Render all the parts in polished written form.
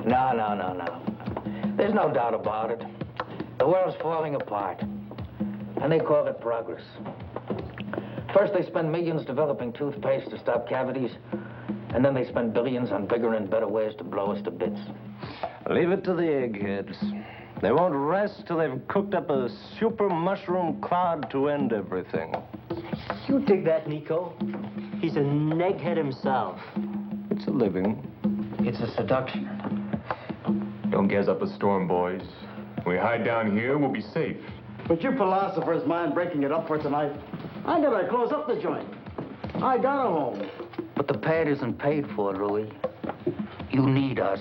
No. There's no doubt about it. The world's falling apart, and they call it progress. First, they spend millions developing toothpaste to stop cavities, and then they spend billions on bigger and better ways to blow us to bits. Leave it to the eggheads. They won't rest till they've cooked up a super mushroom cloud to end everything. You dig that, Nico? He's an egghead himself. It's a living. It's a seduction. Don't gas up a storm, boys. We hide down here, we'll be safe. But you philosophers mind breaking it up for tonight? I gotta close up the joint. I got a home. But the pad isn't paid for, Louis. You need us.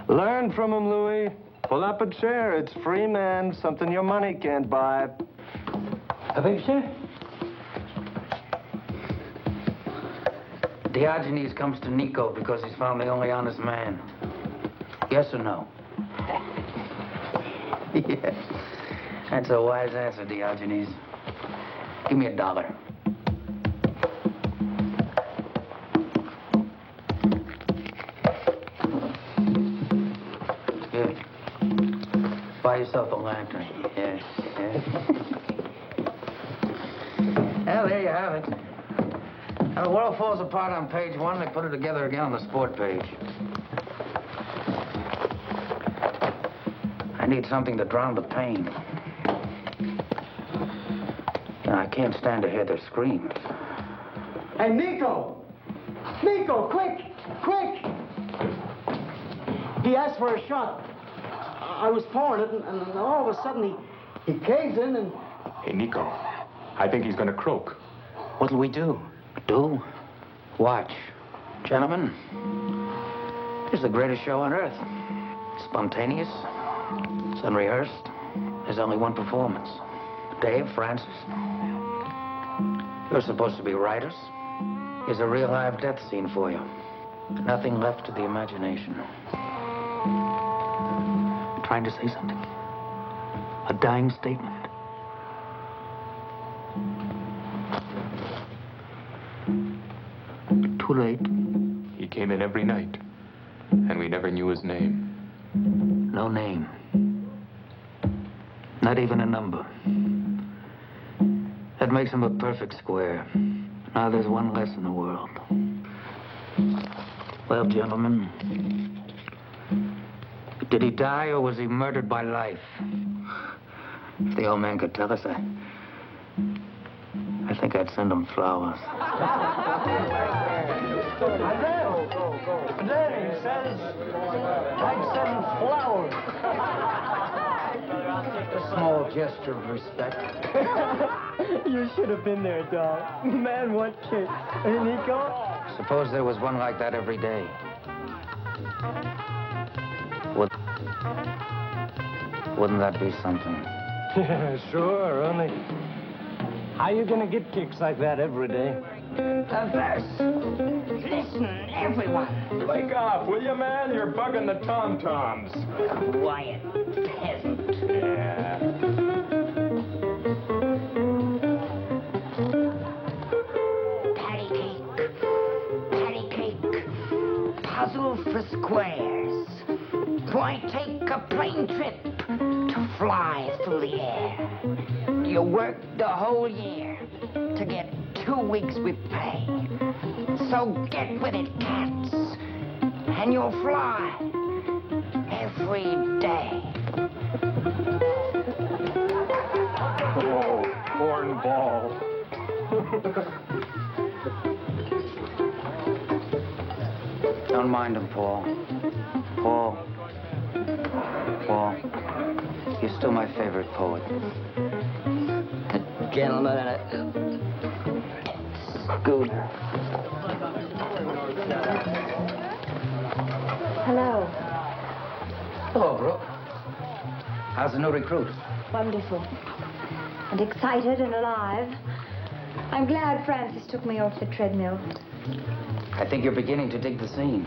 Learn from him, Louis. Pull up a chair. It's free, man. Something your money can't buy. A picture? Diogenes comes to Nico because he's found the only honest man. Yes or no? Yes. That's a wise answer, Diogenes. Give me $1. Here. Buy yourself a lantern. Yes. Well, there you have it. Now, the world falls apart on page 1. They put it together again on the sport page. I need something to drown the pain. And I can't stand to hear their screams. Hey, Nico! Nico, quick! Quick! He asked for a shot. I was pouring it, and all of a sudden he caves in and... Hey, Nico, I think he's gonna croak. What'll we do? Do? Watch. Gentlemen, this is the greatest show on earth. Spontaneous. It's unrehearsed. There's only one performance. Dave, Francis, you're supposed to be writers. Here's a real live death scene for you. Nothing left to the imagination. Trying to say something? A dying statement? Too late. He came in every night, and we never knew his name. No name. Not even a number. That makes him a perfect square. Now there's one less in the world. Well, gentlemen, did he die or was he murdered by life? If the old man could tell us, I think I'd send him flowers. There he says, I'd send flowers. A small gesture of respect. You should have been there, dog. Man, what kick. Hey, Nico? Suppose there was one like that every day. Wouldn't that be something? Yeah, sure, only... How you gonna get kicks like that every day? A verse. Listen, everyone. Wake up, will you, man? You're bugging the tom-toms. Quiet peasant. Yeah. Patty cake. Puzzle for squares. Why take a plane trip to fly through the air? You worked the whole year to get 2 weeks with pay. So get with it, cats, and you'll fly every day. Oh, cornball. Don't mind him, Paul. Paul, you're still my favorite poet. A gentleman and a scooter. Hello. Hello, Brooke. How's the new recruit? Wonderful. And excited and alive. I'm glad Francis took me off the treadmill. I think you're beginning to dig the scene.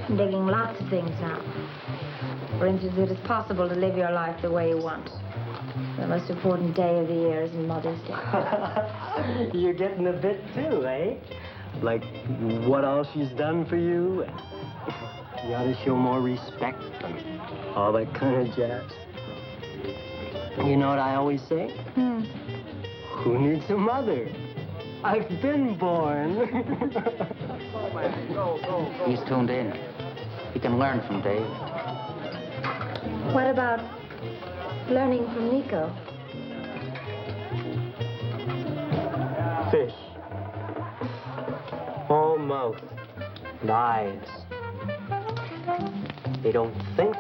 I'm digging lots of things now. For instance, it is possible to live your life the way you want. The most important day of the year is Mother's Day. You're getting a bit too, eh? Like what all she's done for you? You ought to show more respect and all that kind of jazz. You know what I always say? Who needs a mother? I've been born. He's tuned in. He can learn from Dave. What about learning from Nico? Fish. All mouth and eyes. They don't think.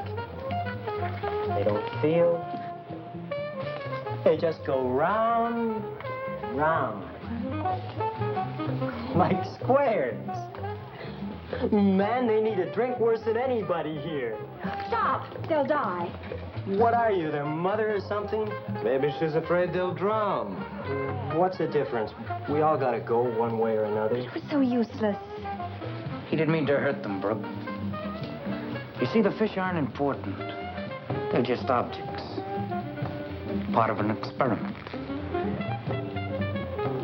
They don't feel. They just go round, round. Like squares. Man, they need a drink worse than anybody here. Stop! They'll die. What are you, their mother or something? Maybe she's afraid they'll drown. What's the difference? We all gotta go one way or another. It was so useless. He didn't mean to hurt them, Brooke. You see, the fish aren't important. They're just objects. Part of an experiment.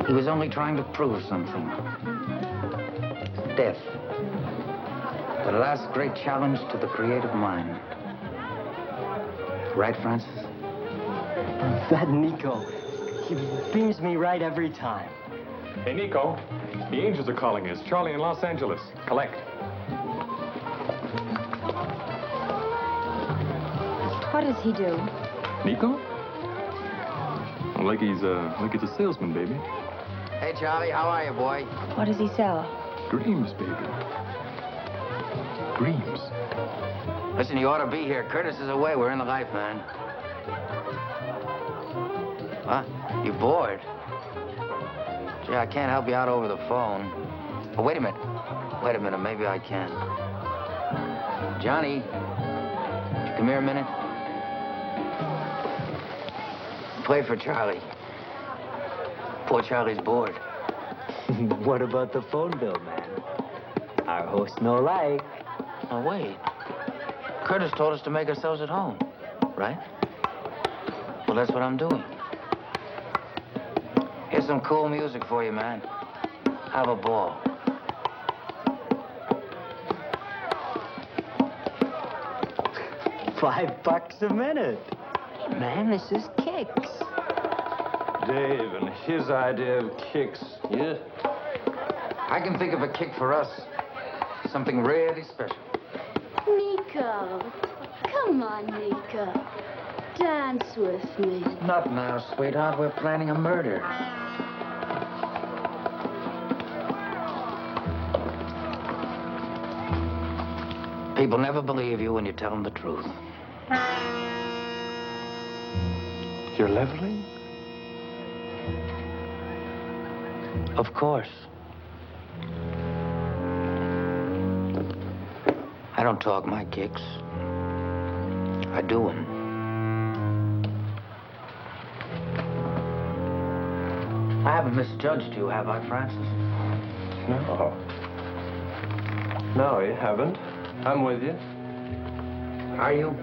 He was only trying to prove something. Death. The last great challenge to the creative mind. Right, Francis? That Nico, he beams me right every time. Hey, Nico, the Angels are calling us. Charlie in Los Angeles. Collect. What does he do? Nico? Like he's a salesman, baby. Hey, Charlie, how are you, boy? What does he sell? Dreams, baby. Dreams. Listen, you ought to be here. Curtis is away. We're in the life, man. Huh? You bored? Gee, I can't help you out over the phone. Oh, wait a minute. Wait a minute. Maybe I can. Johnny, would you come here a minute? Play for Charlie. Poor Charlie's bored. What about the phone bill, man? Our host no like. Oh, wait. Curtis told us to make ourselves at home, right? Well, that's what I'm doing. Here's some cool music for you, man. Have a ball. $5 a minute. Man, this is kicks. Dave and his idea of kicks. Yeah. I can think of a kick for us. Something really special. Nico. Come on, Nico. Dance with me. Not now, sweetheart. We're planning a murder. People never believe you when you tell them the truth. You're leveling? Of course. I don't talk my kicks. I do them. I haven't misjudged you, have I, Francis? No. No, you haven't. I'm with you. Are you?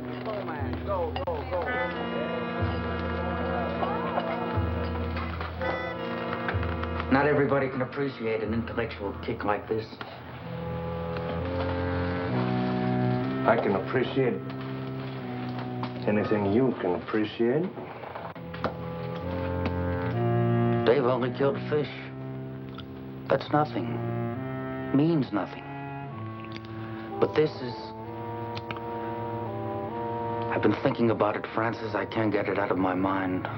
Not everybody can appreciate an intellectual kick like this. I can appreciate anything you can appreciate. Dave only killed fish. That's nothing. Means nothing. But this is... I've been thinking about it, Francis. I can't get it out of my mind.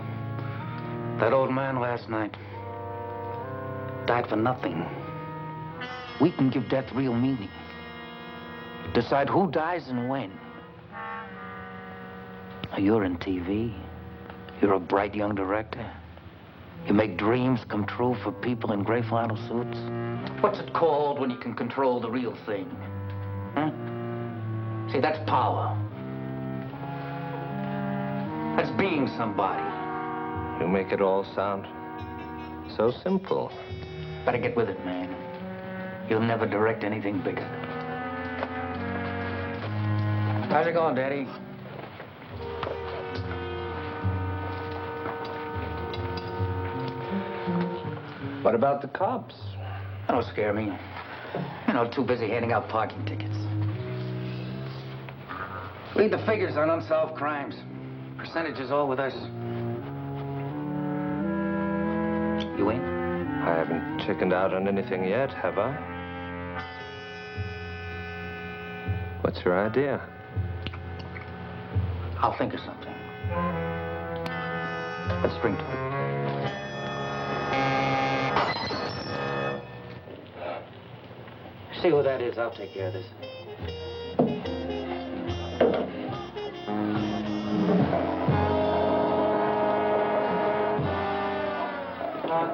That old man last night died for nothing. We can give death real meaning. Decide who dies and when. Now, you're in TV. You're a bright young director. You make dreams come true for people in gray flannel suits. What's it called when you can control the real thing? Huh? See, that's power. That's being somebody. You make it all sound so simple. Better get with it, man. You'll never direct anything bigger. How's it going, Daddy? What about the cops? That don't scare me. You know, too busy handing out parking tickets. Read the figures on unsolved crimes. Percentage is all with us. You in? I haven't chickened out on anything yet, have I? What's your idea? I'll think of something. Let's spring to it. See who that is. I'll take care of this.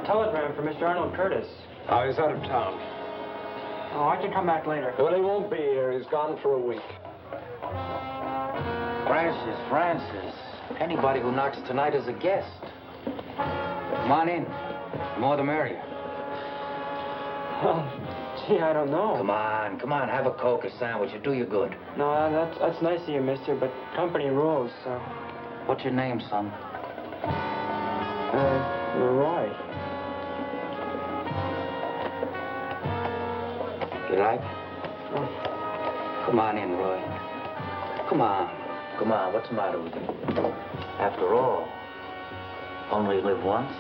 Telegram for Mr. Arnold Curtis. Oh, he's out of town. Oh, I can come back later. Well, he won't be here. He's gone for a week. Francis. Anybody who knocks tonight is a guest. Come on in. The more the merrier. Gee, I don't know. Come on. Have a Coke, a sandwich. It'll do you good. No, that's nice of you, mister, but company rules, so... What's your name, son? Roy. You like? Come on in, Roy. Come on. What's the matter with you? After all, only live once.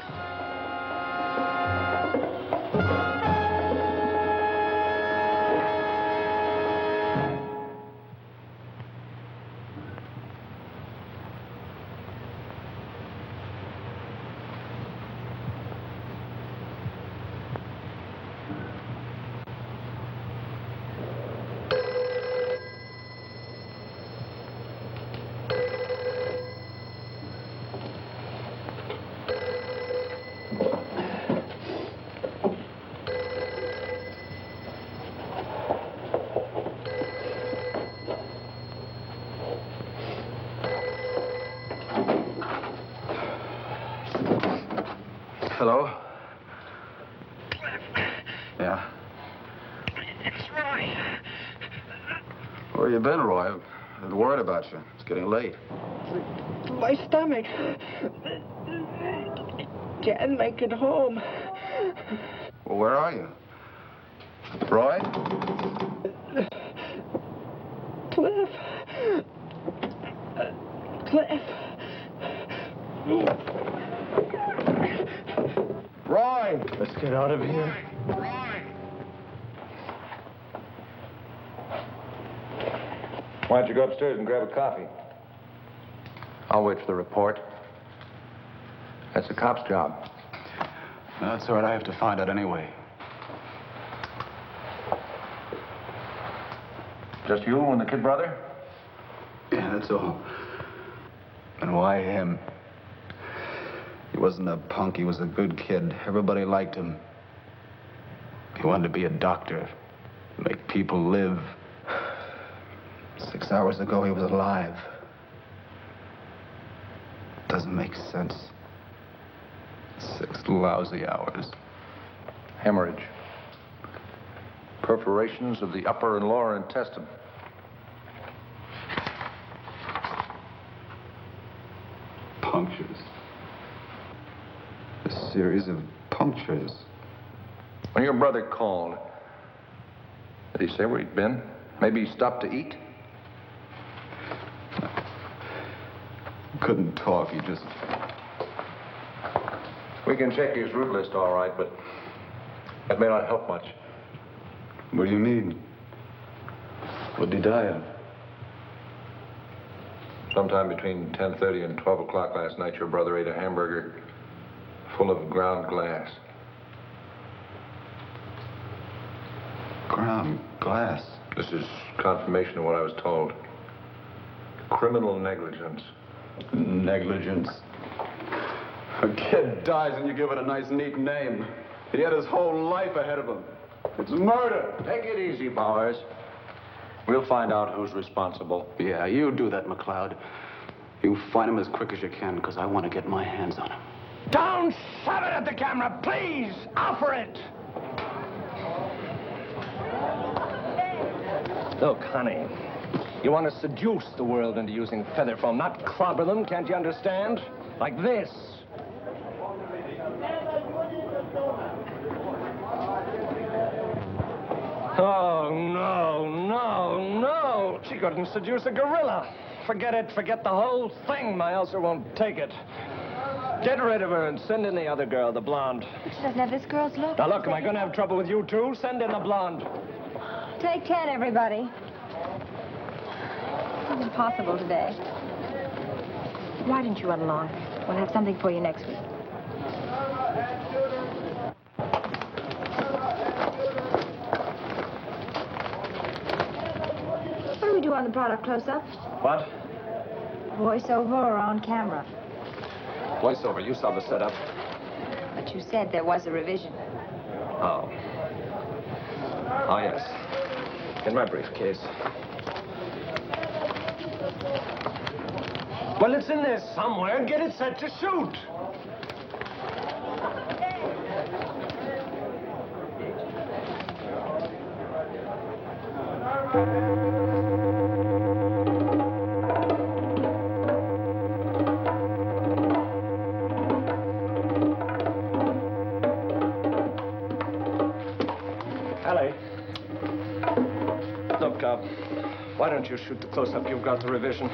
Hello? Yeah? It's Roy. Where you been, Roy? I've been worried about you. It's getting late. My stomach. Can't make it home. Well, where are you? Roy? Cliff. Roy! Let's get out of here. Why don't you go upstairs and grab a coffee? I'll wait for the report. That's the cop's job. That's all right. I have to find out anyway. Just you and the kid brother? Yeah, that's all. And why him? He wasn't a punk. He was a good kid. Everybody liked him. He wanted to be a doctor, make people live. 6 hours ago, he was alive. Doesn't make sense. 6 lousy hours. Hemorrhage. Perforations of the upper and lower intestine. Punctures. A series of punctures. When your brother called, did he say where he'd been? Maybe he stopped to eat? Couldn't talk. He just... We can check his route list all right, but that may not help much. What do you mean? What did he die of? Sometime between 10:30 and 12 o'clock last night, your brother ate a hamburger full of ground glass. Ground glass? This is confirmation of what I was told. Criminal negligence. Negligence. A kid dies and you give it a nice, neat name. He had his whole life ahead of him. It's murder. Take it easy, Bowers. We'll find out who's responsible. Yeah, you do that, McLeod. You find him as quick as you can, because I want to get my hands on him. Don't shove it at the camera, please! Offer it! Look, honey, you want to seduce the world into using feather foam, not clobber them, can't you understand? Like this. Oh, no. She couldn't seduce a gorilla. Forget it. Forget the whole thing. My ulcer won't take it. Get rid of her and send in the other girl, the blonde. She doesn't have this girl's look. Now, look, am I going to have trouble with you, too? Send in the blonde. Take 10, everybody. It's impossible today. Why didn't you run along? We'll have something for you next week. What do we do on the product close-up? What? Voiceover or on camera? Voiceover. You saw the setup. But you said there was a revision. Oh. Oh, yes. In my briefcase. Well, it's in there somewhere. Get it set to shoot. Why don't you shoot the close-up? You've got the revision.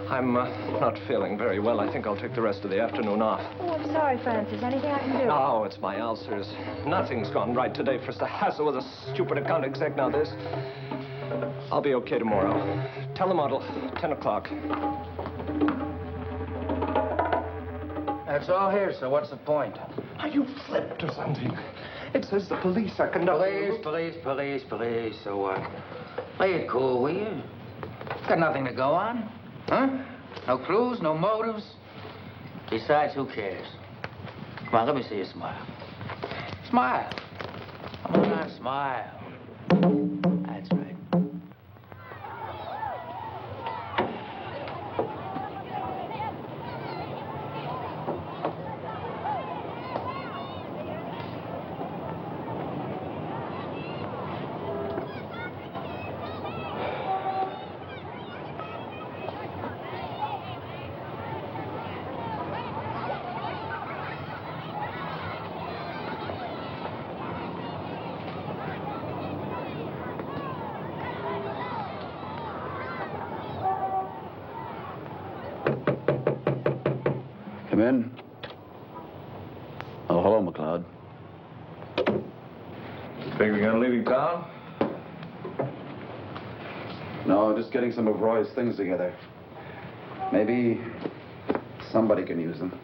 I'm not feeling very well. I think I'll take the rest of the afternoon off. Oh, I'm sorry, Francis. Anything I can do? Oh, it's my ulcers. Nothing's gone right today. First the hassle with a stupid account exec, now this. I'll be okay tomorrow. Tell the model, 10 o'clock. That's all here, so what's the point? Are you flipped or something? It says the police are conducting... Police. So what? Play it cool, will you? Got nothing to go on. Huh? No clues, no motives. Besides, who cares? Come on, let me see you smile. Smile. Come on, smile. That's right. Come in. Oh, hello, McLeod. Think we're gonna leave town? No, just getting some of Roy's things together. Maybe somebody can use them.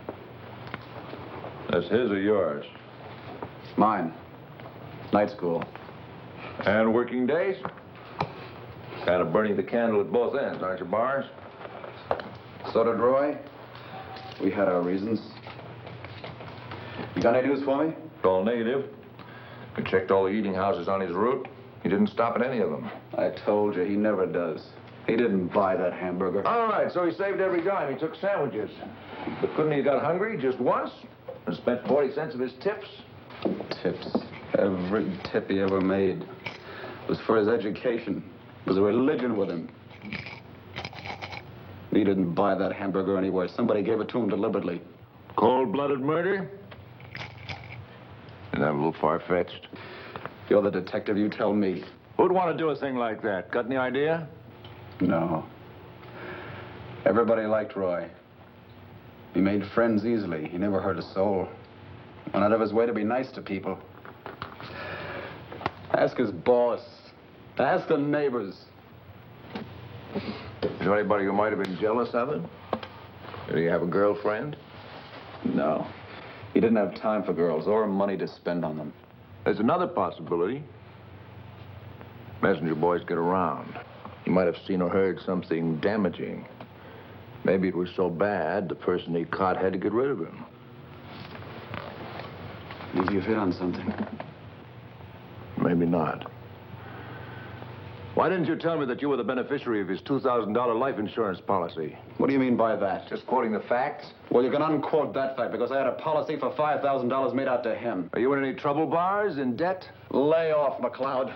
That's his or yours? Mine. Night school. And working days? Kind of burning the candle at both ends, aren't you, Bars? So did Roy. We had our reasons. You got any news for me? It's all negative. We checked all the eating houses on his route. He didn't stop at any of them. I told you, he never does. He didn't buy that hamburger. All right, so he saved every dime. He took sandwiches. But couldn't he have got hungry just once and spent 40 cents of his tips? Tips. Every tip he ever made was for his education. It was a religion with him. He didn't buy that hamburger anywhere. Somebody gave it to him deliberately. Cold-blooded murder? Isn't that a little far-fetched? You're the detective, you tell me. Who'd want to do a thing like that? Got any idea? No. Everybody liked Roy. He made friends easily. He never hurt a soul. Went out of his way to be nice to people. Ask his boss. Ask the neighbors. Is there anybody who might have been jealous of him? Did he have a girlfriend? No. He didn't have time for girls or money to spend on them. There's another possibility. Messenger boys get around. He might have seen or heard something damaging. Maybe it was so bad, the person he caught had to get rid of him. Maybe you've hit on something. Maybe not. Why didn't you tell me that you were the beneficiary of his $2,000 life insurance policy? What do you mean by that? Just quoting the facts? Well, you can unquote that fact because I had a policy for $5,000 made out to him. Are you in any trouble, Bars? In debt? Lay off, McLeod.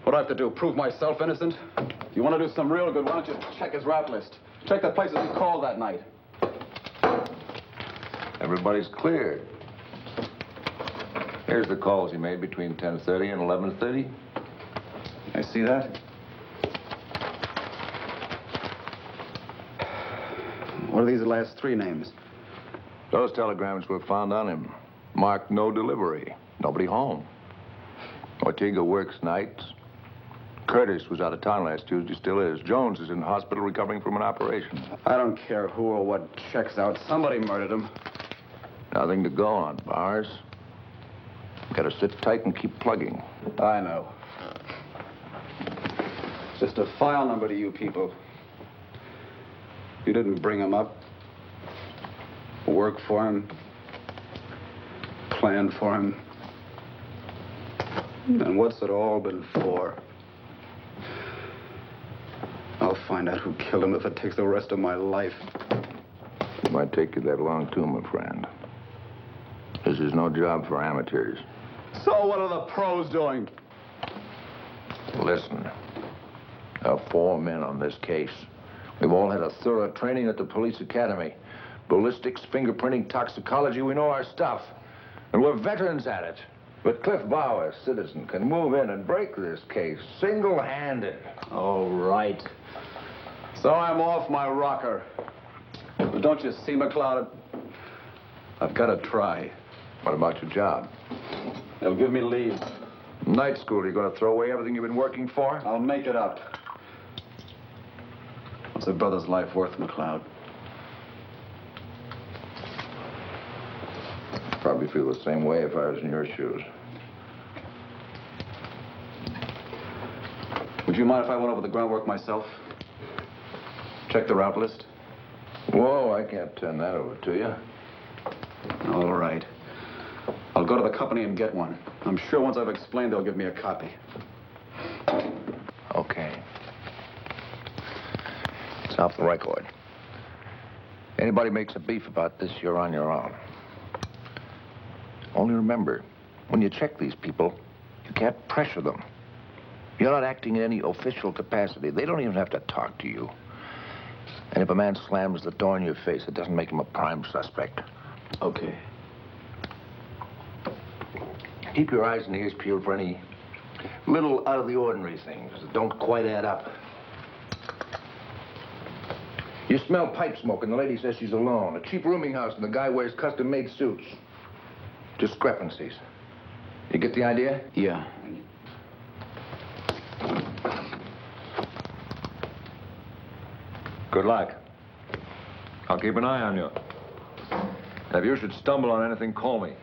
What do I have to do? Prove myself innocent? If you want to do some real good, why don't you check his rap list? Check the places he called that night. Everybody's cleared. Here's the calls he made between 10:30 and 11:30. I see that. What are these last three names? Those telegrams were found on him. Marked no delivery. Nobody home. Ortega works nights. Curtis was out of town last Tuesday, still is. Jones is in the hospital recovering from an operation. I don't care who or what checks out. Somebody murdered him. Nothing to go on, Bars. Gotta sit tight and keep plugging. I know. It's just a file number to you people. You didn't bring him up, work for him, plan for him. And what's it all been for? I'll find out who killed him if it takes the rest of my life. It might take you that long, too, my friend. This is no job for amateurs. So what are the pros doing? Listen, there are 4 men on this case. We've all had a thorough training at the police academy. Ballistics, fingerprinting, toxicology, we know our stuff. And we're veterans at it. But Cliff Bauer, citizen, can move in and break this case single-handed. All right. So I'm off my rocker. But don't you see, McLeod? I've got to try. What about your job? They'll give me leave. Night school, you gonna throw away everything you've been working for? I'll make it up. What's a brother's life worth, McLeod? Probably feel the same way if I was in your shoes. Would you mind if I went over the groundwork myself? Check the route list? Whoa, I can't turn that over to you. All right. I'll go to the company and get one. I'm sure once I've explained, they'll give me a copy. Okay. It's off the record. Anybody makes a beef about this, you're on your own. Only remember, when you check these people, you can't pressure them. You're not acting in any official capacity. They don't even have to talk to you. And if a man slams the door in your face, it doesn't make him a prime suspect. Okay. Keep your eyes and ears peeled for any little out-of-the-ordinary things that don't quite add up. You smell pipe smoke and the lady says she's alone. A cheap rooming house and the guy wears custom-made suits. Discrepancies. You get the idea? Yeah. Good luck. I'll keep an eye on you. If you should stumble on anything, call me.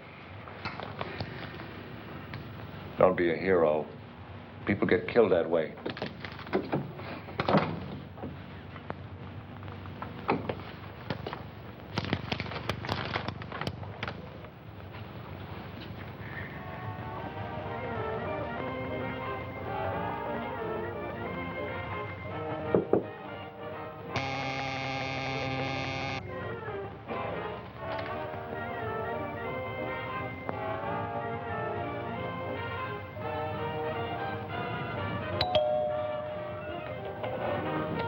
Don't be a hero. People get killed that way.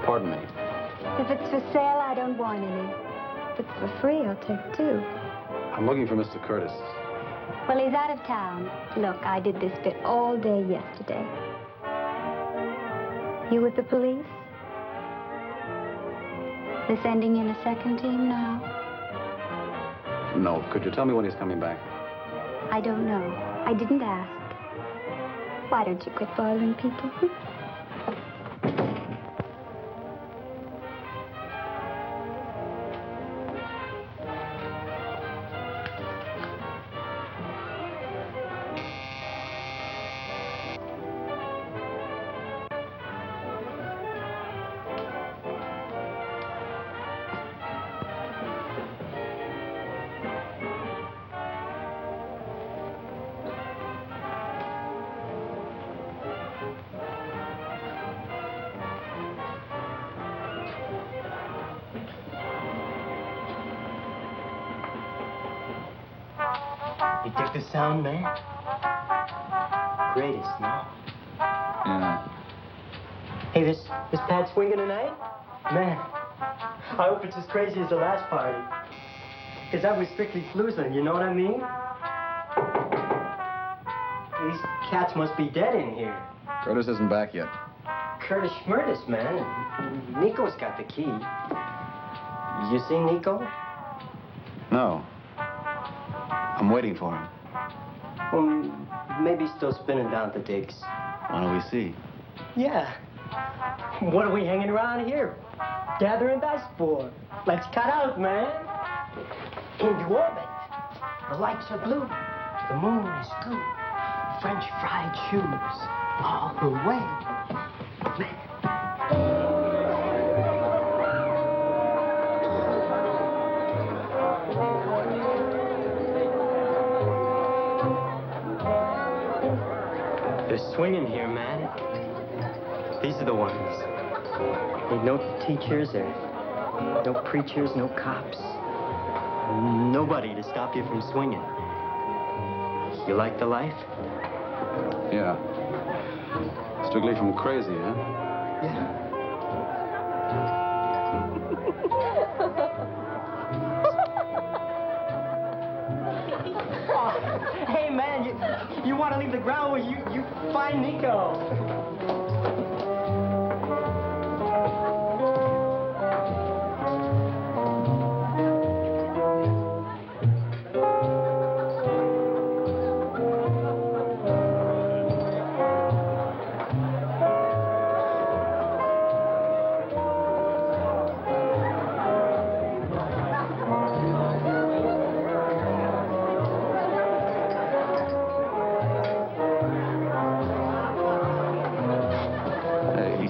Pardon me. If it's for sale, I don't want any. If it's for free, I'll take 2. I'm looking for Mr. Curtis. Well, he's out of town. Look, I did this bit all day yesterday. You with the police? They're sending in a second team now? No. Could you tell me when he's coming back? I don't know. I didn't ask. Why don't you quit bothering people? You dig the sound, man? Greatest, no? Yeah. Hey, this pad swinging tonight? Man, I hope it's as crazy as the last party. Because that was strictly flusing, you know what I mean? These cats must be dead in here. Curtis isn't back yet. Curtis Schmurtis, man. Nico's got the key. You see Nico? No. I'm waiting for him. Well, maybe he's still spinning down at the digs. Why don't we see? Yeah. What are we hanging around here? Gathering dust for? Let's cut out, man. Into orbit. The lights are blue. The moon is good. French fried shoes. All the way. They're swinging here, man. These are the ones. Ain't no teachers or no preachers, no cops. Nobody to stop you from swinging. You like the life? Yeah. Strictly from crazy, huh? Yeah. Hey, man, you want to leave the ground where you find Nico.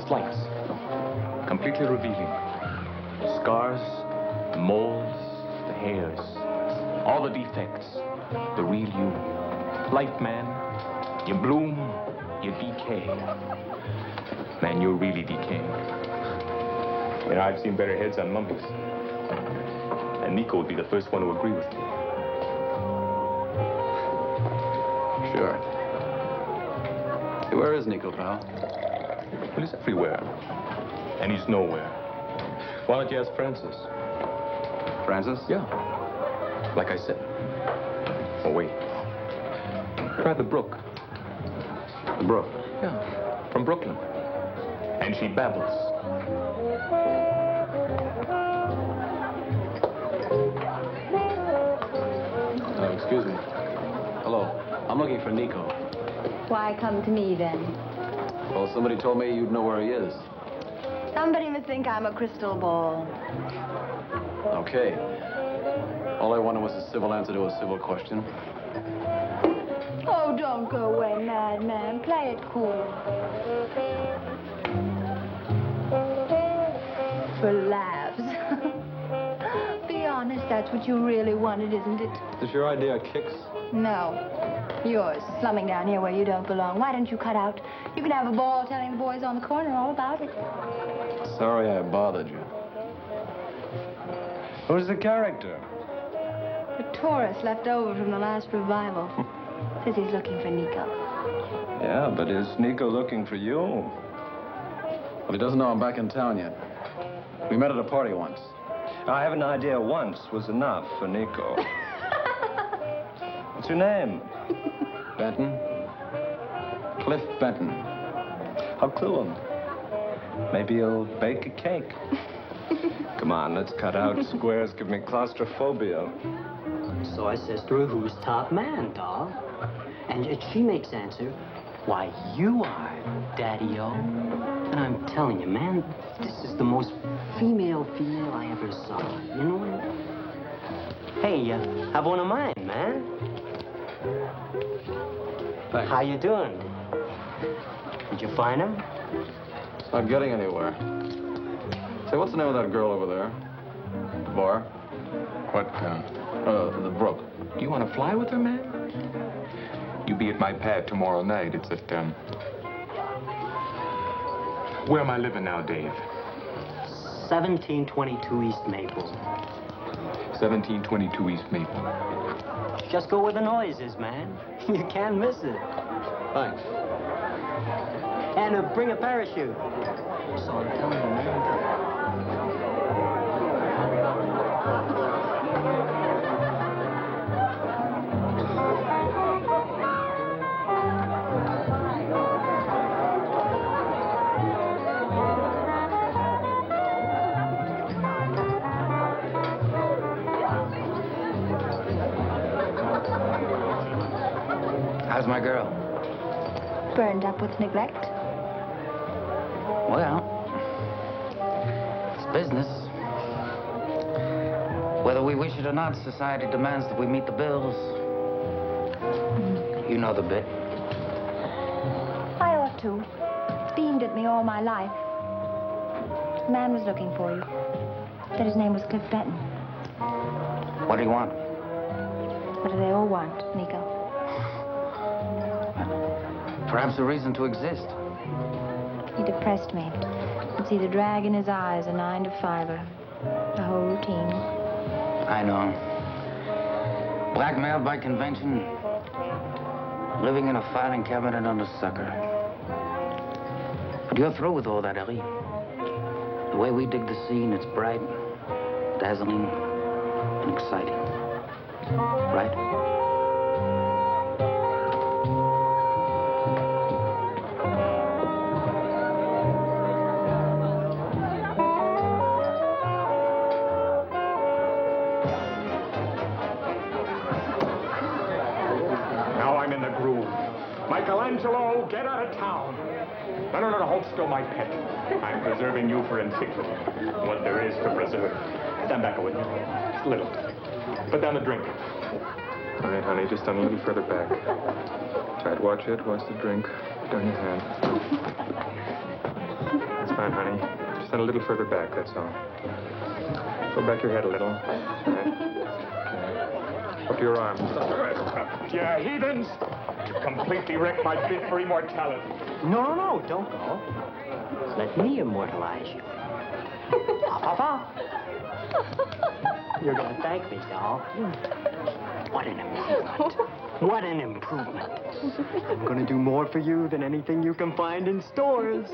Lights, completely revealing. Scars, the moles, the hairs, all the defects, the real you. Life, man, you bloom, you decay. Man, you're really decaying. You know, I've seen better heads on mummies. And Nico would be the first one to agree with me. Sure. Hey, where is Nico, pal? Well, he's everywhere. And he's nowhere. Why don't you ask Francis? Francis? Yeah. Like I said. Oh, wait. Try the Brook. The Brook? Yeah. From Brooklyn. And she babbles. Excuse me. Hello. I'm looking for Nico. Why come to me then? Well, somebody told me you'd know where he is. Somebody must think I'm a crystal ball. Okay. All I wanted was a civil answer to a civil question. Oh, don't go away, madman. Play it cool. For laughs. Be honest, that's what you really wanted, isn't it? Is this your idea of kicks? No. Yours, slumming down here where you don't belong. Why don't you cut out? You can have a ball telling the boys on the corner all about it. Sorry I bothered you. Who's the character? A tourist left over from the last revival. Says he's looking for Nico. Yeah, but is Nico looking for you? Well, he doesn't know I'm back in town yet. We met at a party once. I have an idea once was enough for Nico. What's your name? Benton? Cliff Benton. I'll clue him. Maybe he'll bake a cake. Come on, let's cut out. Squares give me claustrophobia. So I says to her, who's top man, doll? And she makes answer, why, you are, Daddy-O. And I'm telling you, man, this is the most female I ever saw. You know what? Hey, have one of mine, man. Thanks. How you doing? Did you find him? Not getting anywhere. Say, what's the name of that girl over there? The bar? What, The Brook. do you want to fly with her, man? You be at my pad tomorrow night. It's at, where am I living now, Dave? 1722 East Maple. 1722 East Maple. Just go where the noise is, man. You can't miss it. Thanks. And bring a parachute. So I'm telling you, man. How's my girl? Burned up with neglect. Well, it's business. Whether we wish it or not, society demands that we meet the bills. You know the bit. I ought to. It's beamed at me all my life. A man was looking for you. Said his name was Cliff Benton. What do you want? What do they all want, Nico? Perhaps a reason to exist. He depressed me. Could see the drag in his eyes, a 9 to 5er. The whole routine. I know. Blackmailed by convention. Living in a filing cabinet under sucker. But you're through with all that, Ellie. The way we dig the scene, it's bright, dazzling, and exciting. Right? Now I'm in the groove. Michelangelo, get out of town. No, hold still, my pet. I'm preserving you for antiquity. What there is to preserve. Stand back a little. Just a little. Put down the drink. All right, honey, just stand a little further back. Try to watch it. Watch the drink. Put down your hand. That's fine, honey. Just stand a little further back, that's all. Throw back your head a little. That's right. Okay. Up to your arms. Yeah, heathens! You completely wrecked my bid for immortality. No, don't go. Let me immortalize you. You're gonna thank me, doll. What an improvement. What an improvement. I'm gonna do more for you than anything you can find in stores.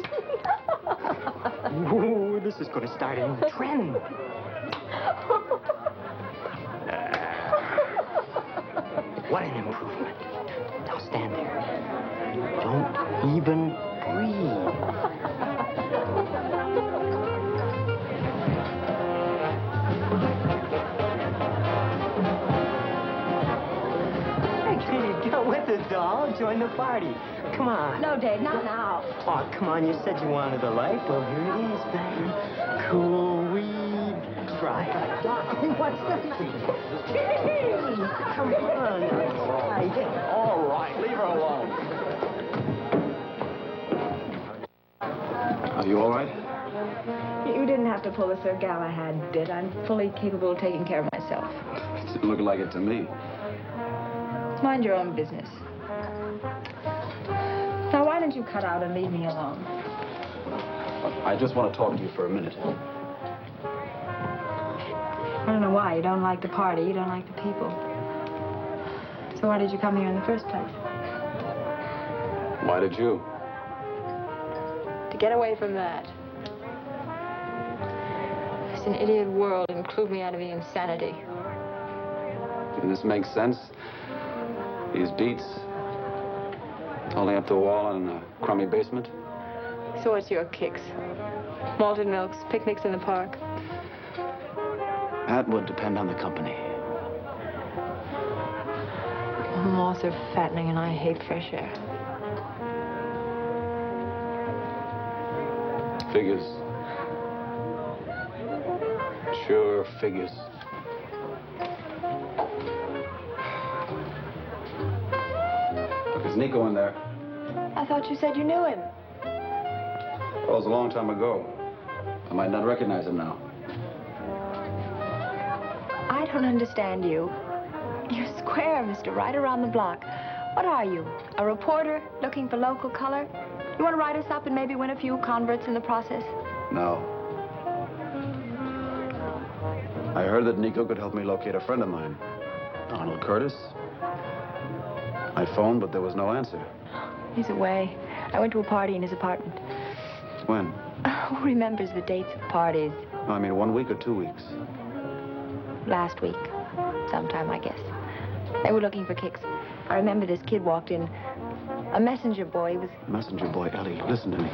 Ooh, this is gonna start a new trend. What an improvement. Now stand there. Don't even breathe. Get with it, doll. Join the party. Come on. No, Dave, not now. Oh, come on. You said you wanted a life. Well, here it is, baby. Cool weed. Try it. What's the Come on. All right, leave her alone. Are you all right? You didn't have to pull the Sir Galahad bit. I'm fully capable of taking care of myself. It looked like it to me. Mind your own business. Now, why don't you cut out and leave me alone? I just want to talk to you for a minute. I don't know why. You don't like the party. You don't like the people. So why did you come here in the first place? Why did you? To get away from that. It's an idiot world. Include me out of the insanity. And this makes sense? These beats, holding up the wall in a crummy basement? So what's your kicks? Malted milks, picnics in the park. That would depend on the company. Moths are fattening and I hate fresh air. Figures. Sure, figures. Look, is Nico in there? I thought you said you knew him. Well, it was a long time ago. I might not recognize him now. I don't understand you. You're square, mister, right around the block. What are you? A reporter looking for local color? You want to write us up and maybe win a few converts in the process? No. I heard that Nico could help me locate a friend of mine, Arnold Curtis. I phoned, but there was no answer. He's away. I went to a party in his apartment. When? Who remembers the dates of parties? I mean, 1 week or 2 weeks? Last week. Sometime, I guess. They were looking for kicks. I remember this kid walked in. A messenger boy. He was... Messenger boy, Ellie, listen to me.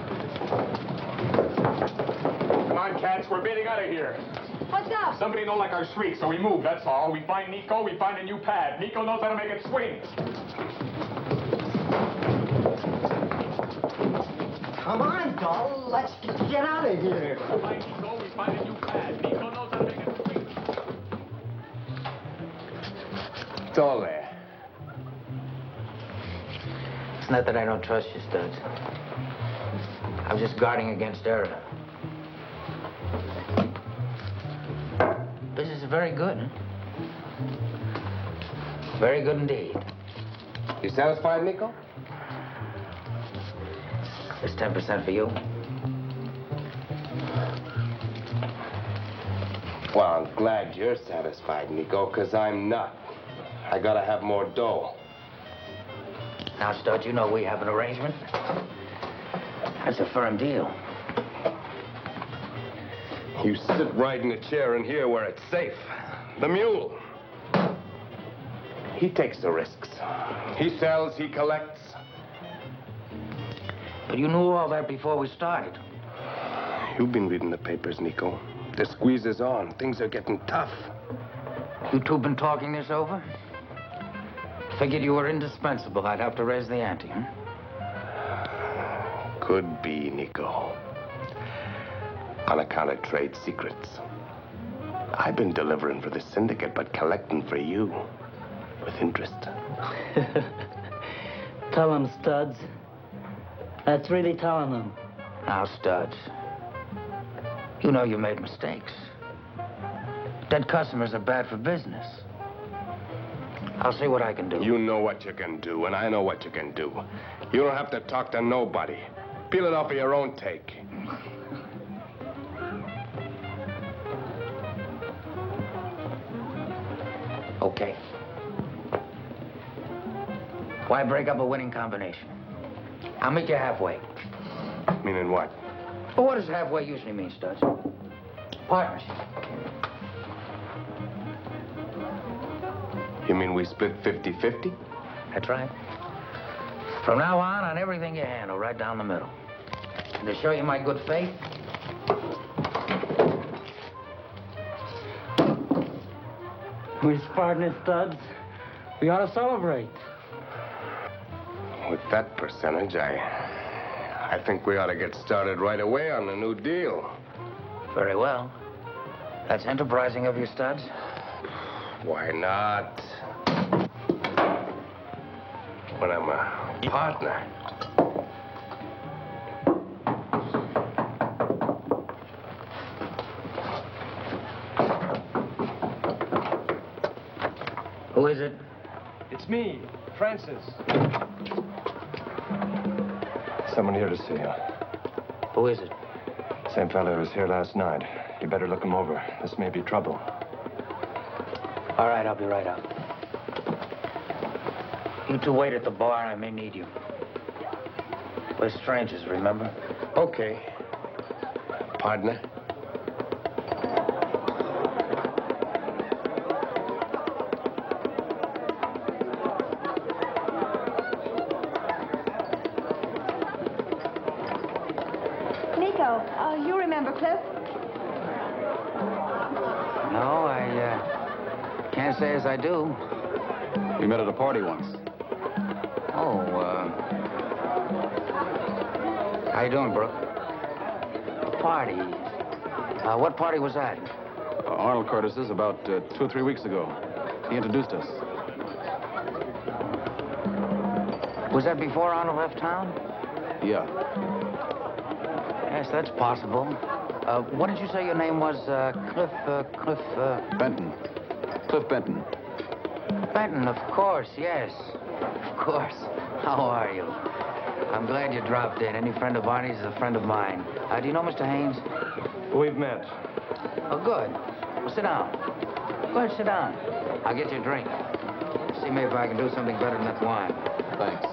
Come on, cats, we're getting out of here. What's up? Somebody don't like our shriek, so we move, that's all. We find Nico, we find a new pad. Nico knows how to make it swing. Come on, doll. Let's get out of here. It's all there. It's not that I don't trust you, Studs. I'm just guarding against error. Business is very good, huh? Very good indeed. You satisfied, Nico? It's 10% for you. Well, I'm glad you're satisfied, Nico, because I'm not. I gotta have more dough. Now, Studs, you know we have an arrangement. That's a firm deal. You sit right in the chair in here where it's safe. The mule. He takes the risks. He sells, he collects. But you knew all that before we started. You've been reading the papers, Nico. The squeeze is on. Things are getting tough. You two been talking this over? Figured you were indispensable. I'd have to raise the ante, huh? Could be, Nico. On account of trade secrets. I've been delivering for the syndicate, but collecting for you. With interest. Tell him, Studs. That's really telling him. Now, Studs, you know you made mistakes. Dead customers are bad for business. I'll see what I can do. You know what you can do, and I know what you can do. You don't have to talk to nobody. Peel it off of your own take. Okay. Why break up a winning combination? I'll meet you halfway. Meaning what? Well, what does halfway usually mean, Studs? Partnership. You mean we split 50-50? That's right. From now on everything you handle, right down the middle. And to show you my good faith, We're partners, Studs. We ought to celebrate. With that percentage, I think we ought to get started right away on the new deal. very well. That's enterprising of you, Studs. Why not? When I'm a partner. Who is it? It's me, Francis. Someone here to see you. Who is it? Same fellow who was here last night. You better look him over. This may be trouble. All right, I'll be right out. You two wait at the bar. I may need you. We're strangers, remember? Okay. Partner. Nico, you remember Cliff? No, I can't say as I do. We met at a party once. Oh, how you doing, Brooke? A party? What party was that? Arnold Curtis's about 2 or 3 weeks ago. He introduced us. Was that before Arnold left town? Yeah. Yes, that's possible. What did you say your name was? Cliff, Benton. Cliff Benton. Benton, of course, yes. Of course. How are you? I'm glad you dropped in. Any friend of Barney's is a friend of mine. Do you know Mr. Haynes? We've met. Oh, good. Well, sit down. Go ahead, sit down. I'll get you a drink. See maybe if I can do something better than that wine. Thanks.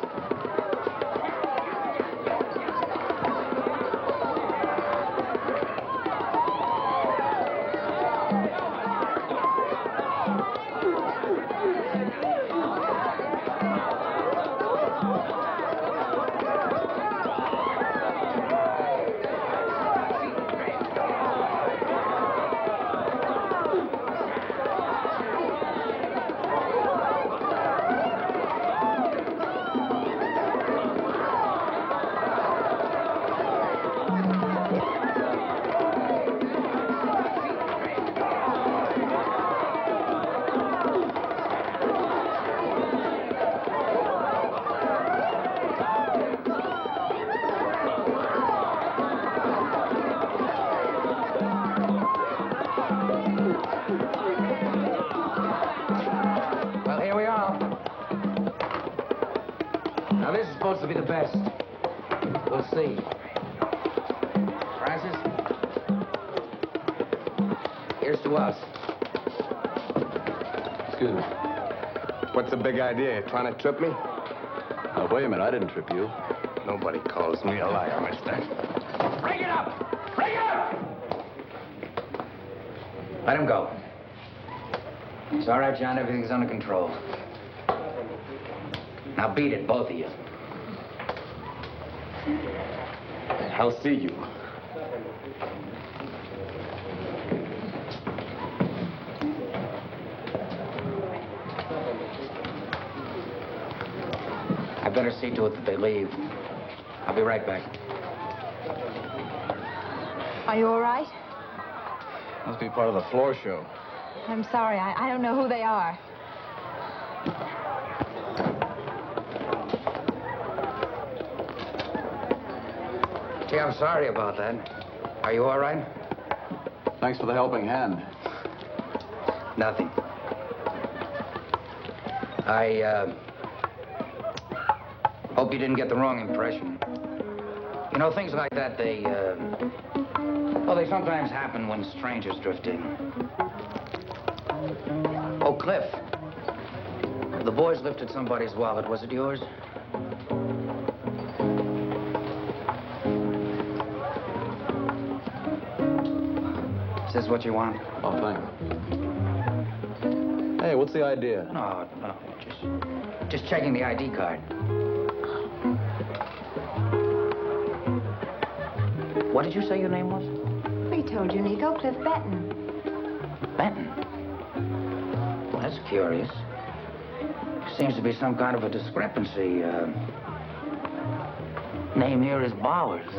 supposed to be the best. We'll see. Francis? Here's to us. Excuse me. What's the big idea? You trying to trip me? Now, wait a minute. I didn't trip you. Nobody calls me a liar, mister. Bring it up! Bring it up! Let him go. It's all right, John. Everything's under control. Now beat it, both of you. I'll see you. I better see to it that they leave. I'll be right back. Are you all right? Must be part of the floor show. I'm sorry. I don't know who they are. Gee, I'm sorry about that. Are you all right? Thanks for the helping hand. Nothing. I hope you didn't get the wrong impression. You know, things like that, they sometimes happen when strangers drift in. Oh, Cliff. The boys lifted somebody's wallet. Was it yours? Is this what you want? Oh, thanks. Hey, what's the idea? No, just checking the ID card. What did you say your name was? We told you, Nico. Cliff Benton. Benton? Well, that's curious. Seems to be some kind of a discrepancy. Name here is Bowers.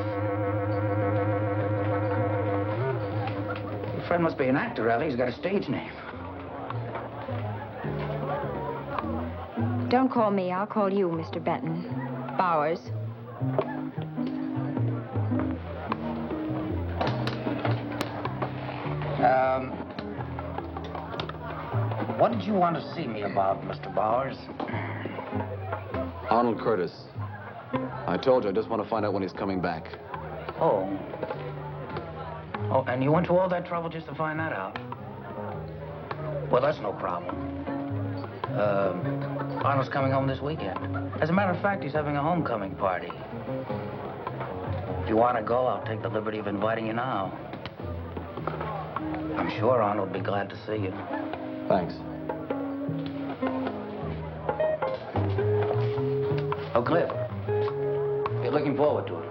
Your friend must be an actor, Ellie. He's got a stage name. Don't call me. I'll call you, Mr. Benton. Bowers. What did you want to see me about, Mr. Bowers? Arnold Curtis. I told you, I just want to find out when he's coming back. Oh. Oh, and you went to all that trouble just to find that out? Well, that's no problem. Arnold's coming home this weekend. As a matter of fact, he's having a homecoming party. If you want to go, I'll take the liberty of inviting you now. I'm sure Arnold will be glad to see you. Thanks. Oh, Cliff, you're looking forward to it.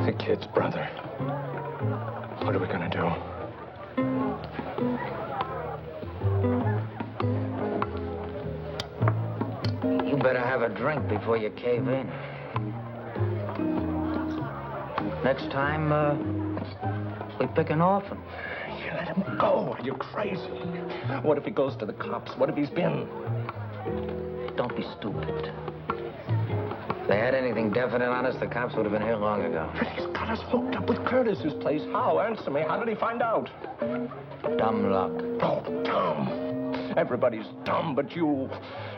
The kid's brother. What are we gonna do? You better have a drink before you cave in. Next time, we pick an orphan. You let him go. Are you crazy? What if he goes to the cops? What if he's been? Don't be stupid. If they had anything definite on us, the cops would have been here long ago. But he's got us hooked up with Curtis's place. How? Answer me. How did he find out? Dumb luck. Oh, dumb. Everybody's dumb but you.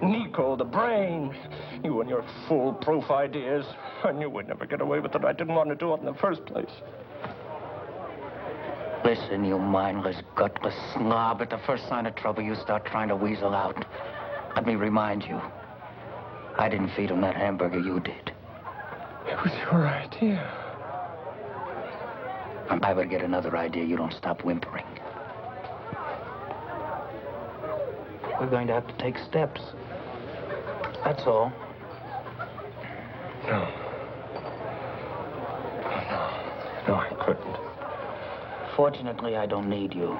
Nico, the brain. You and your foolproof ideas. I knew we'd never get away with it. I didn't want to do it in the first place. Listen, you mindless, gutless slob. At the first sign of trouble, you start trying to weasel out. Let me remind you. I didn't feed him that hamburger, you did. It was your idea. If I would get another idea, you don't stop whimpering. We're going to have to take steps. That's all. No. No, I couldn't. Fortunately, I don't need you.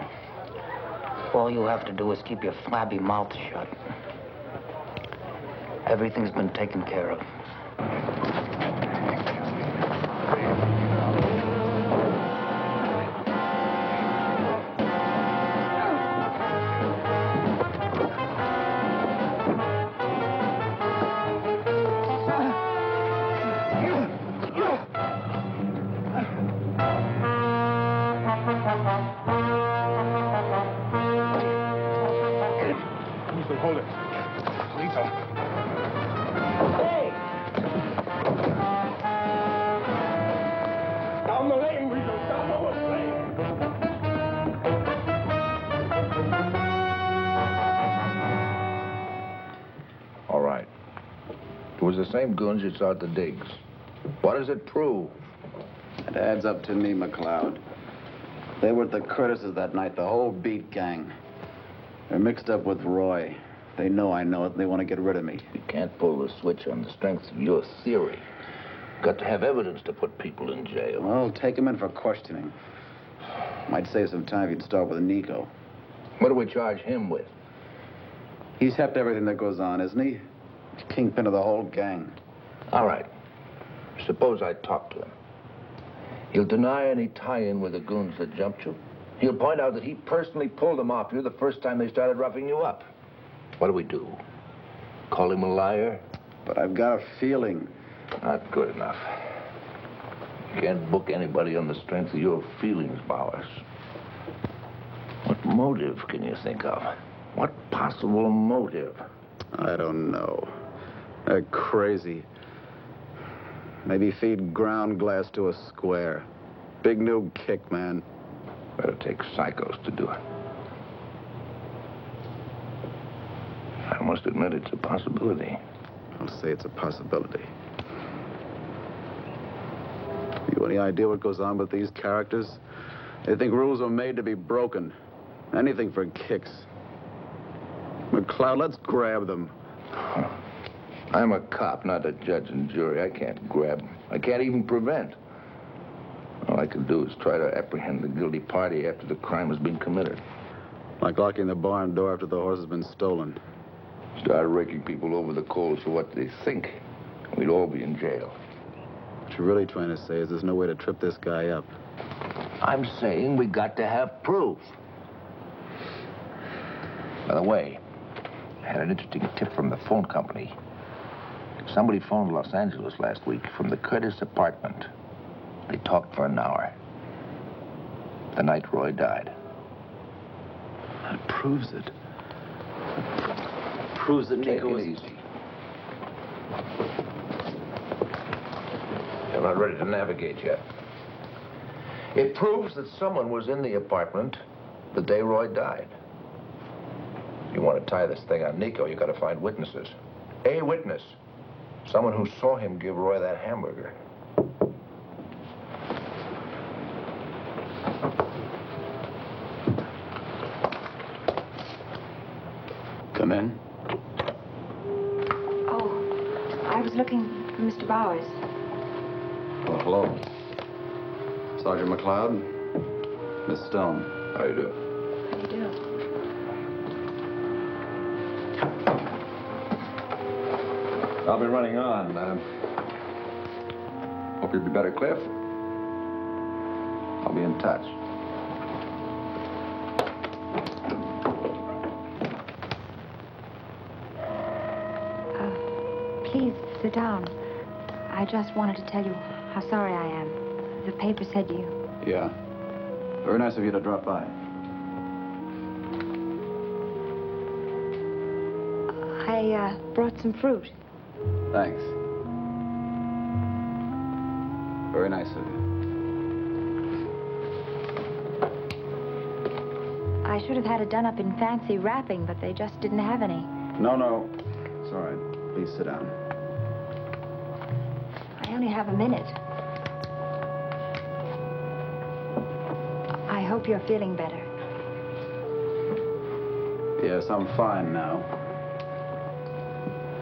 All you have to do is keep your flabby mouth shut. Everything's been taken care of. was the same goons you saw at the digs. What does it prove? It adds up to me, McLeod. They were at the Curtis's that night, the whole beat gang. They're mixed up with Roy. They know I know it, and they want to get rid of me. You can't pull the switch on the strength of your theory. Got to have evidence to put people in jail. Well, take them in for questioning. Might save some time if you'd start with Nico. What do we charge him with? He's hepped everything that goes on, isn't he? Kingpin of the whole gang. All right. Suppose I talk to him. He'll deny any tie-in with the goons that jumped you. He'll point out that he personally pulled them off you the first time they started roughing you up. What do we do? Call him a liar? But I've got a feeling. Not good enough. You can't book anybody on the strength of your feelings, Bowers. What motive can you think of? What possible motive? I don't know. They're crazy. Maybe feed ground glass to a square. Big new kick, man. Better take psychos to do it. I must admit it's a possibility. I'll say it's a possibility. You any idea what goes on with these characters? They think rules are made to be broken. Anything for kicks. McLeod, let's grab them. I'm a cop, not a judge and jury. I can't grab. I can't even prevent. All I can do is try to apprehend the guilty party after the crime has been committed. Like locking the barn door after the horse has been stolen. Start raking people over the coals for what they think. We'd all be in jail. What you're really trying to say is there's no way to trip this guy up. I'm saying we got to have proof. By the way, I had an interesting tip from the phone company. Somebody phoned Los Angeles last week from the Curtis apartment. They talked for an hour. The night Roy died. That proves it. Proves that Nico was... Take it easy. You're not ready to navigate yet. It proves that someone was in the apartment the day Roy died. If you want to tie this thing on Nico, you got to find witnesses. A witness. Someone who saw him give Roy that hamburger. Come in. Oh, I was looking for Mr. Bowers. Oh, hello. Sergeant McLeod. Miss Stone. How you do? How you do? I'll be running on. Hope you'll be better, Cliff. I'll be in touch. Please, sit down. I just wanted to tell you how sorry I am. The paper said you... Yeah. Very nice of you to drop by. I brought some fruit. Thanks. Very nice of you. I should have had it done up in fancy wrapping, but they just didn't have any. No. It's all right. Please sit down. I only have a minute. I hope you're feeling better. Yes, I'm fine now.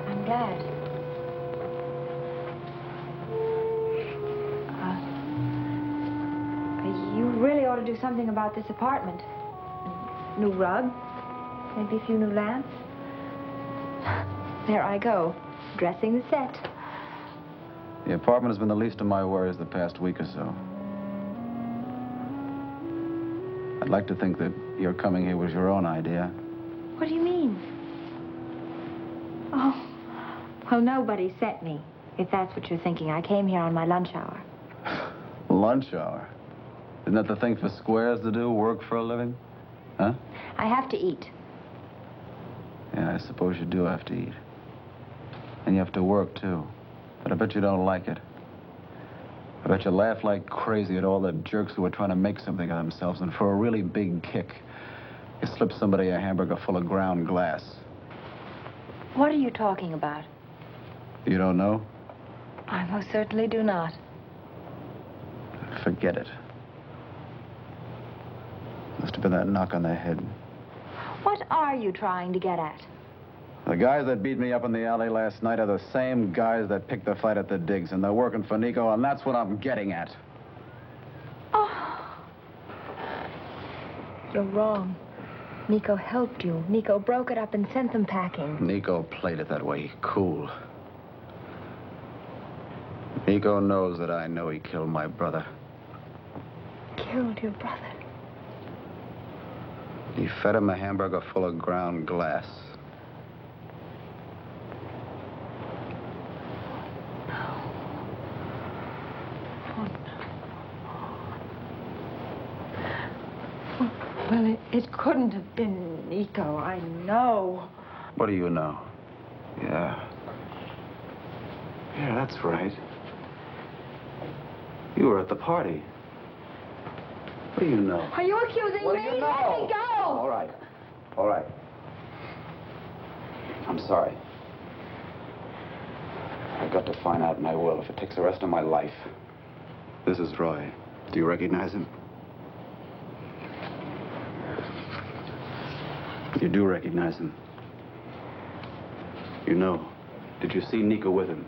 I'm glad. You really ought to do something about this apartment. New rug, maybe a few new lamps. There I go, dressing the set. The apartment has been the least of my worries the past week or so. I'd like to think that your coming here was your own idea. What do you mean? Oh, well, nobody sent me, if that's what you're thinking. I came here on my lunch hour. Lunch hour? Isn't that the thing for squares to do, work for a living? Huh? I have to eat. Yeah, I suppose you do have to eat. And you have to work, too. But I bet you don't like it. I bet you laugh like crazy at all the jerks who are trying to make something of themselves, and for a really big kick, you slip somebody a hamburger full of ground glass. What are you talking about? You don't know? I most certainly do not. Forget it. Must have been that knock on the head. What are you trying to get at? The guys that beat me up in the alley last night are the same guys that picked the fight at the digs, and they're working for Nico, and that's what I'm getting at. Oh. You're wrong. Nico helped you. Nico broke it up and sent them packing. Nico played it that way. Cool. Nico knows that I know he killed my brother. Killed your brother? He fed him a hamburger full of ground glass. Well, it couldn't have been Nico, I know. What do you know? Yeah. Yeah, that's right. You were at the party. What do you know? Are you accusing me? What do you know? Let me go! All right. All right. I'm sorry. I've got to find out, and I will, if it takes the rest of my life. This is Roy. Do you recognize him? You do recognize him. You know. Did you see Nico with him?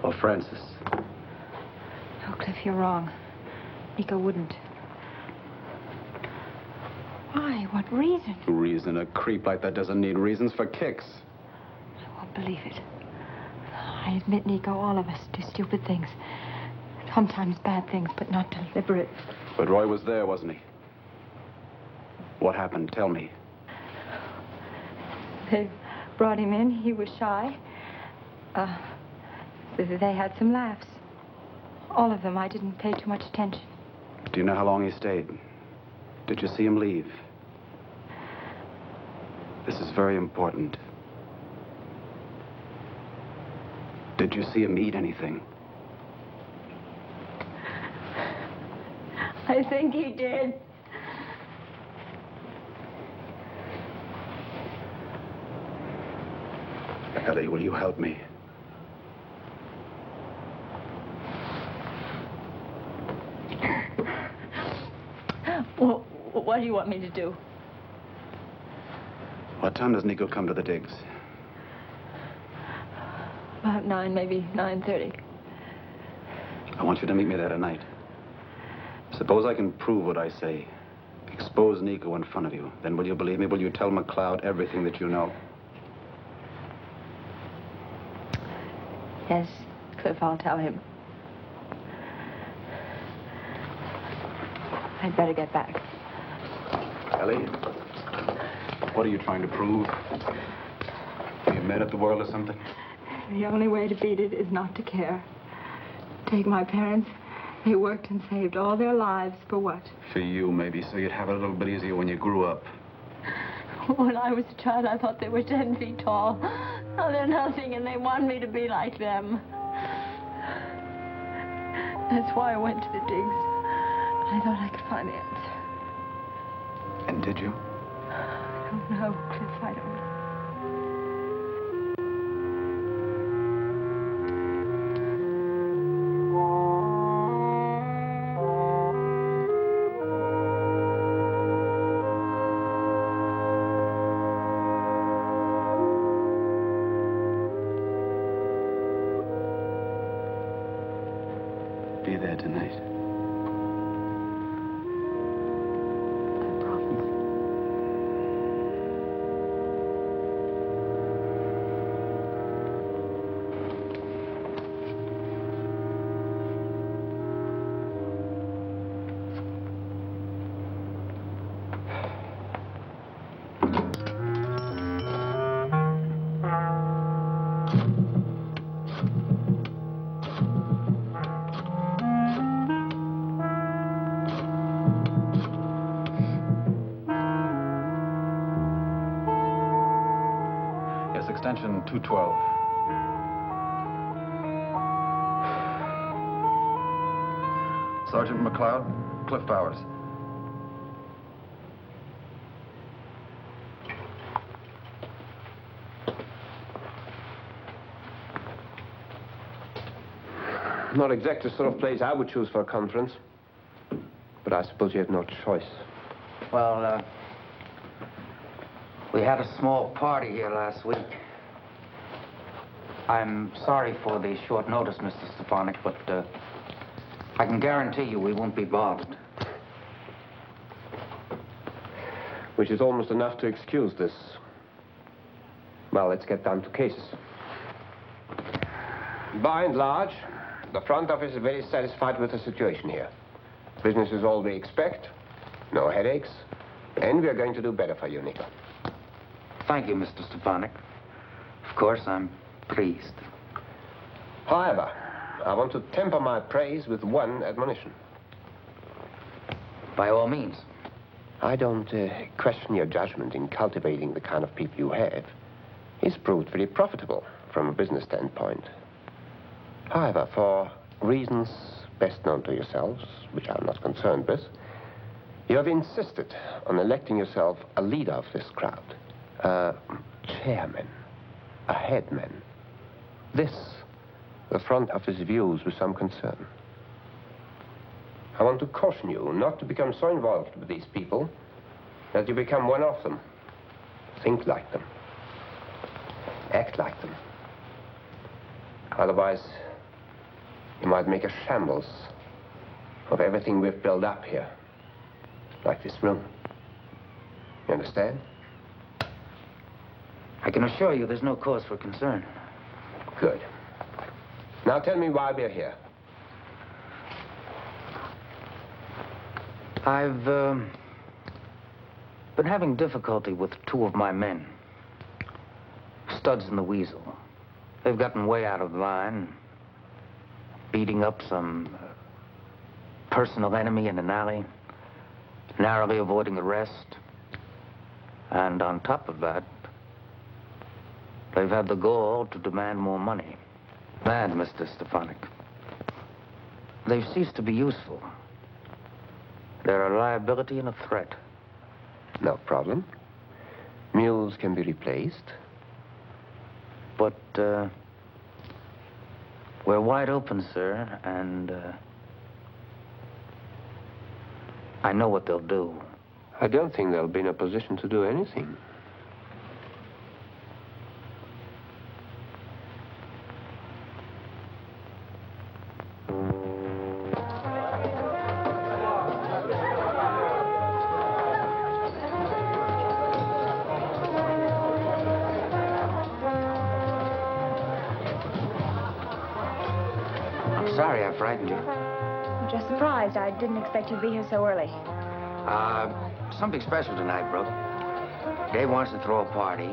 Or Francis? No, Cliff, you're wrong. Nico wouldn't. Why? What reason? Reason? A creep like that doesn't need reasons for kicks. I won't believe it. I admit, Nico, all of us do stupid things. Sometimes bad things, but not deliberate. But Roy was there, wasn't he? What happened? Tell me. They brought him in. He was shy. They had some laughs. All of them. I didn't pay too much attention. Do you know how long he stayed? Did you see him leave? This is very important. Did you see him eat anything? I think he did. Ellie, will you help me? Well, what do you want me to do? What time does Nico come to the digs? About 9, maybe 9:30. I want you to meet me there tonight. Suppose I can prove what I say. Expose Nico in front of you. Then will you believe me? Will you tell McLeod everything that you know? Yes, Cliff, I'll tell him. I'd better get back. Ellie, what are you trying to prove? Are you mad at the world or something? The only way to beat it is not to care. Take my parents. They worked and saved all their lives for what? For you, maybe, so you'd have it a little bit easier when you grew up. When I was a child, I thought they were 10 feet tall. Now they're nothing, and they want me to be like them. That's why I went to the digs. I thought I could find the answer. And did you? I don't know, Cliff, I don't know. Be there tonight. I promise. Extension 212. Sergeant McLeod, Cliff Bowers. Not exactly the sort of place I would choose for a conference. But I suppose you have no choice. Well, we had a small party here last week. I'm sorry for the short notice, Mr. Stefanik, but I can guarantee you we won't be bothered. Which is almost enough to excuse this. Well, let's get down to cases. By and large, the front office is very satisfied with the situation here. Business is all we expect, no headaches, and we are going to do better for you, Nico. Thank you, Mr. Stefanik. Of course, I'm pleased. However, I want to temper my praise with one admonition. By all means. I don't question your judgment in cultivating the kind of people you have. It's proved very profitable from a business standpoint. However, for reasons best known to yourselves, which I'm not concerned with, you have insisted on electing yourself a leader of this crowd, a chairman, a headman. This, the front office views with some concern. I want to caution you not to become so involved with these people that you become one of them. Think like them. Act like them. Otherwise, you might make a shambles of everything we've built up here. Like this room. You understand? I can assure you there's no cause for concern. Good. Now tell me why we're here. I've been having difficulty with two of my men. Studs and the Weasel. They've gotten way out of line, beating up some personal enemy in an alley, narrowly avoiding arrest. And on top of that, they've had the gall to demand more money. Mad, Mr. Stefanik. They've ceased to be useful. They're a liability and a threat. No problem. Mules can be replaced. But, we're wide open, sir, and, I know what they'll do. I don't think they'll be in a position to do anything. Sorry I frightened you. I'm just surprised. I didn't expect you'd be here so early. Something special tonight, Brooke. Dave wants to throw a party,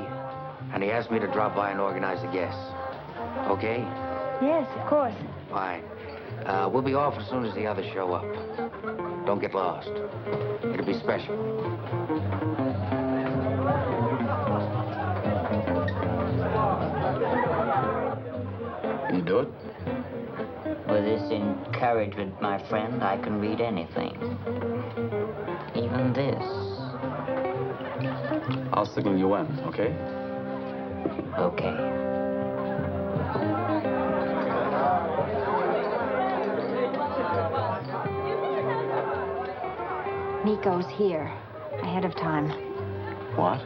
and he asked me to drop by and organize the guests. Okay? Yes, of course. Fine. We'll be off as soon as the others show up. Don't get lost. It'll be special. Can you do it? With this encouragement, my friend, I can read anything. Even this. I'll signal you when, okay? Okay. Nico's here, ahead of time. What?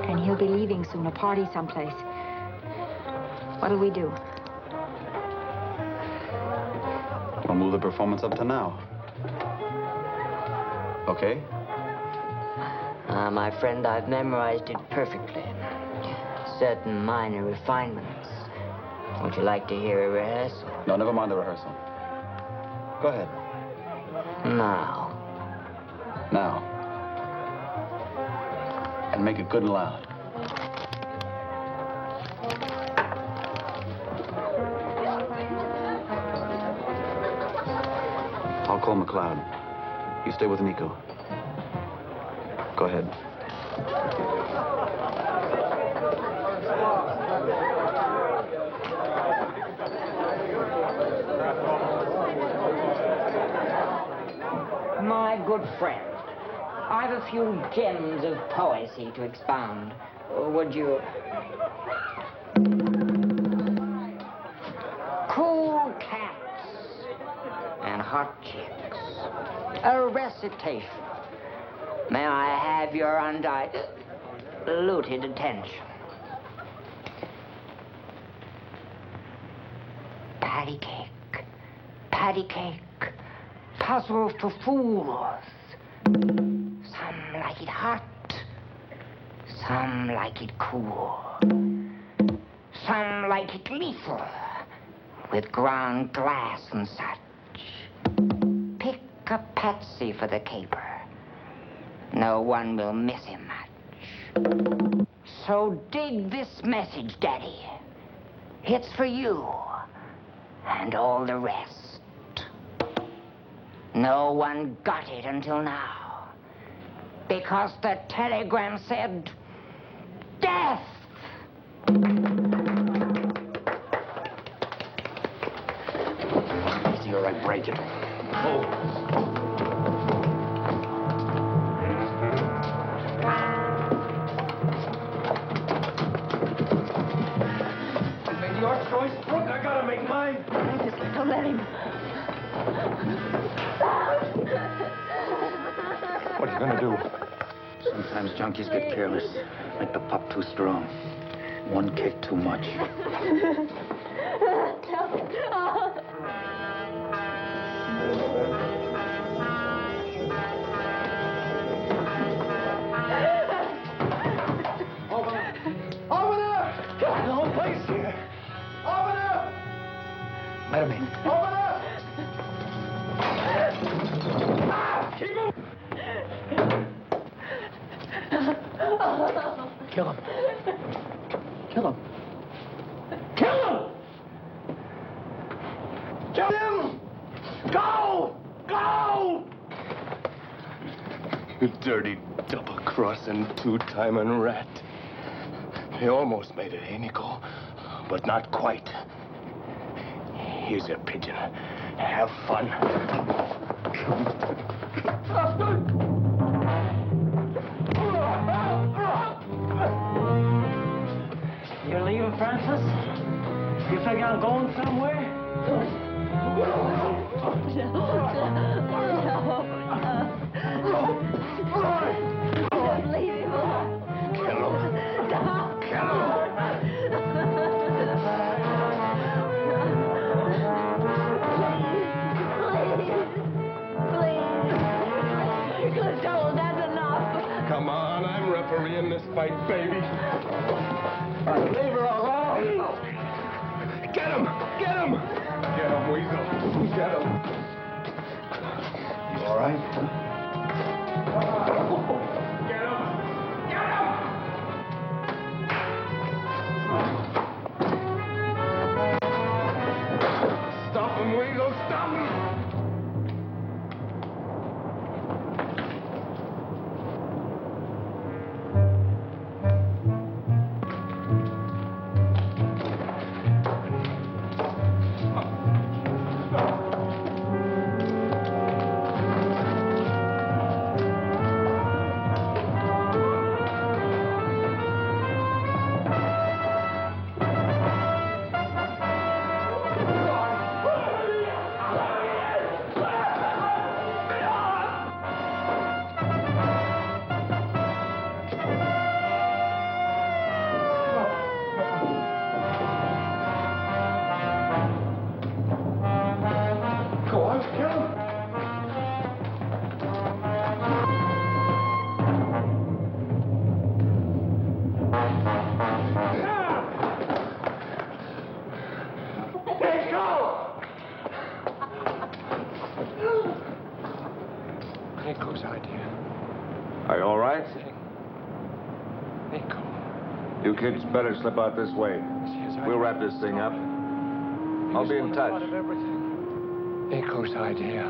And he'll be leaving soon, a party someplace. What'll we do? We'll move the performance up to now. Okay? My friend, I've memorized it perfectly. Certain minor refinements. Would you like to hear a rehearsal? No, never mind the rehearsal. Go ahead. Now. Now. And make it good and loud. I'll call McLeod. You stay with Nico. Go ahead. My good friend, I've a few gems of poesy to expound. Would you... Cool cat objects. A recitation. May I have your undiluted attention? Patty cake, puzzle for fools. Some like it hot, some like it cool. Some like it lethal, with ground glass and such. Pick a patsy for the caper. No one will miss him much. So dig this message, Daddy. It's for you and all the rest. No one got it until now, because the telegram said death. Easy, or I break it. Oh. Make your choice, Brooke. I gotta make mine. Don't let him. What are you gonna do? Sometimes junkies get careless. Make the pup too strong. One kick too much. Open up! No place here. Open up! Let him in. Open up! Keep him! Kill him. Kill him. Kill him! Kill him! Go! Go! You dirty, double-crossing, two-timing rat. He almost made it, eh, Nico? But not quite. Here's your pigeon. Have fun. You're leaving, Francis? You figure on going somewhere? Leave him alone. Kill him. Kill him. Joel, that's enough. Come on, I'm refereeing this fight, baby. Leave her alone. Get him! Get him! Get him, Weasel. Get him. You all right? Get him! Get him! Stop him, Weasel! Stop him! Nico's idea. Are you all right? Nico. You kids better slip out this way. We'll wrap this thing up. I'll be in touch. Nico's idea.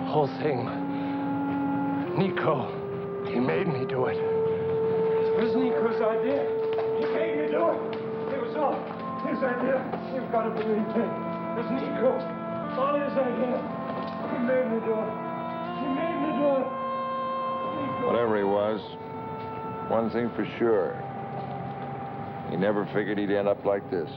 Whole thing. Nico. He made me do it. It was Nico's idea. He made me do it. It was all his idea. You've got to believe me. It was Nico. All his idea. He made me do it. He made me do it. Nico. Whatever he was, one thing for sure. He never figured he'd end up like this.